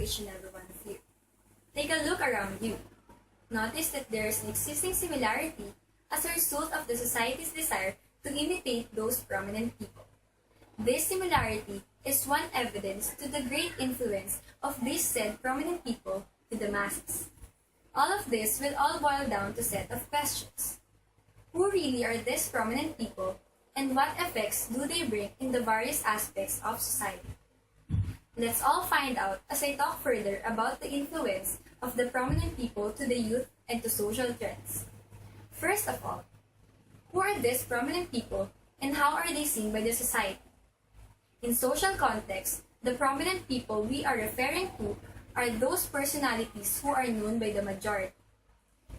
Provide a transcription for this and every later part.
each and every one of you. Take a look around you. Notice that there is an existing similarity as a result of the society's desire to imitate those prominent people. This similarity is one evidence to the great influence of these said prominent people to the masses. All of this will all boil down to a set of questions. Who really are these prominent people, and what effects do they bring in the various aspects of society? Let's all find out as I talk further about the influence of the prominent people to the youth and to social trends. First of all, who are these prominent people and how are they seen by the society? In social context, the prominent people we are referring to are those personalities who are known by the majority,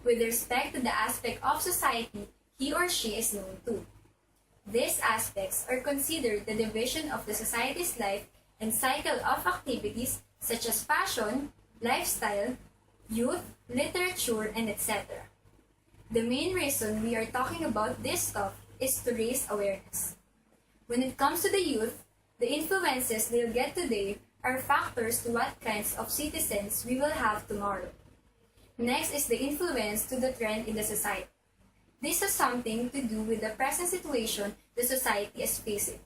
with respect to the aspect of society he or she is known to. These aspects are considered the division of the society's life and cycle of activities such as fashion, lifestyle, youth, literature, and etc. The main reason we are talking about this stuff is to raise awareness. When it comes to the youth, the influences they'll get today are factors to what kinds of citizens we will have tomorrow. Next is the influence to the trend in the society. This has something to do with the present situation the society is facing.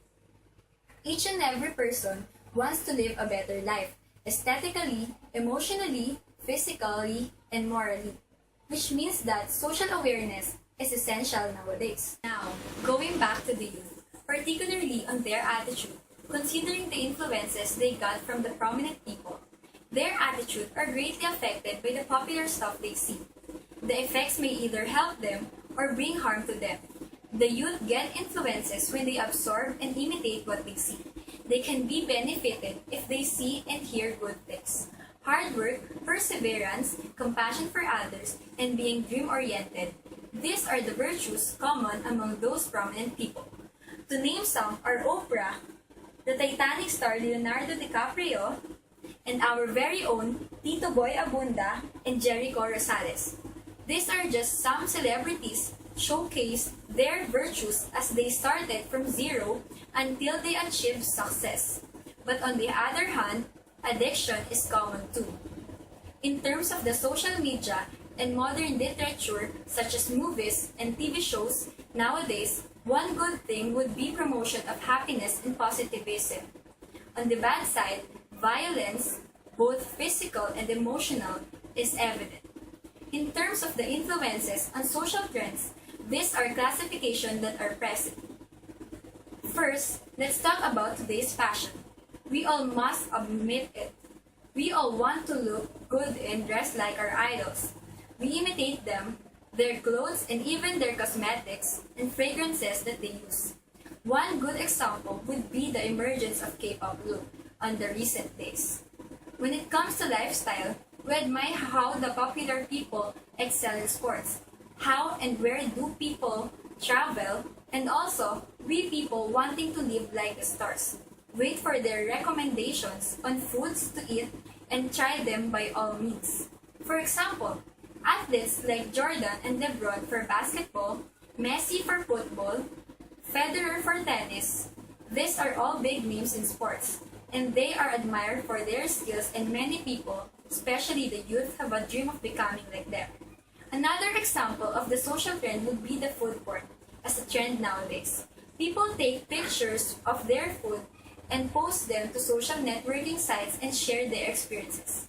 Each and every person wants to live a better life, aesthetically, emotionally, physically, and morally, which means that social awareness is essential nowadays. Now, going back to the youth, particularly on their attitude, considering the influences they got from the prominent people, their attitude are greatly affected by the popular stuff they see. The effects may either help them or bring harm to them. The youth get influences when they absorb and imitate what they see. They can be benefited if they see and hear good things. Hard work, perseverance, compassion for others, and being dream-oriented. These are the virtues common among those prominent people. To name some are Oprah, the Titanic star Leonardo DiCaprio, and our very own Tito Boy Abunda and Jericho Rosales. These are just some celebrities showcase their virtues as they started from zero until they achieved success. But on the other hand, addiction is common too. In terms of the social media and modern literature such as movies and TV shows, nowadays, one good thing would be promotion of happiness and positivism. On the bad side, violence, both physical and emotional, is evident. In terms of the influences on social trends, these are classifications that are present. First, let's talk about today's fashion. We all must admit it. We all want to look good and dress like our idols. We imitate them, their clothes, and even their cosmetics and fragrances that they use. One good example would be the emergence of K-pop look on the recent days. When it comes to lifestyle, we admire how the popular people excel in sports. How and where do people travel, and also we people wanting to live like the stars. Wait for their recommendations on foods to eat and try them by all means. For example, athletes like Jordan and LeBron for basketball, Messi for football, Federer for tennis. These are all big names in sports, and they are admired for their skills, and many people, especially the youth, have a dream of becoming like them. Another example of the social trend would be the food porn as a trend nowadays. People take pictures of their food and post them to social networking sites and share their experiences.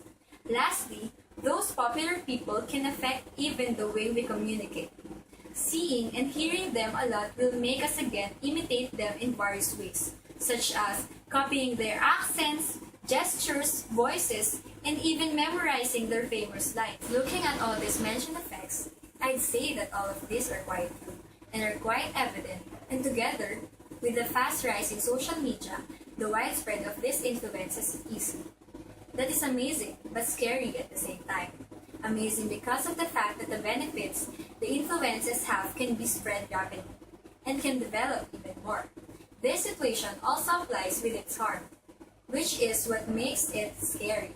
Lastly, those popular people can affect even the way we communicate. Seeing and hearing them a lot will make us again imitate them in various ways, such as copying their accents, gestures, voices, and even memorizing their famous lines. Looking at all these mentioned effects, I'd say that all of these are quite true and are quite evident, and together with the fast rise in social media, the widespread of these influences is easy. That is amazing, but scary at the same time. Amazing because of the fact that the benefits the influences have can be spread rapidly and can develop even more. This situation also applies with its harm, which is what makes it scary.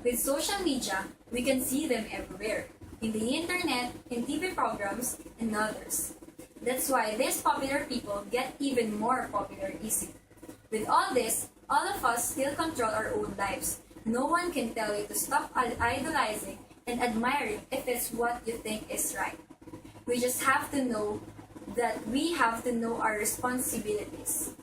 With social media, we can see them everywhere, in the internet, in TV programs, and others. That's why these popular people get even more popular easily. With all this, all of us still control our own lives, No one can tell you to stop idolizing and admiring if it's what you think is right. We just have to know that we have to know our responsibilities.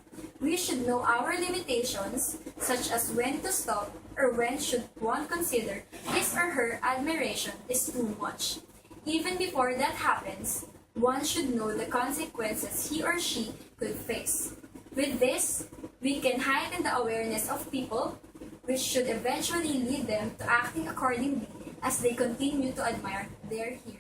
We should know our limitations, such as when to stop or when should one consider his or her admiration is too much. Even before that happens, one should know the consequences he or she could face. With this, we can heighten the awareness of people, which should eventually lead them to acting accordingly as they continue to admire their heroes.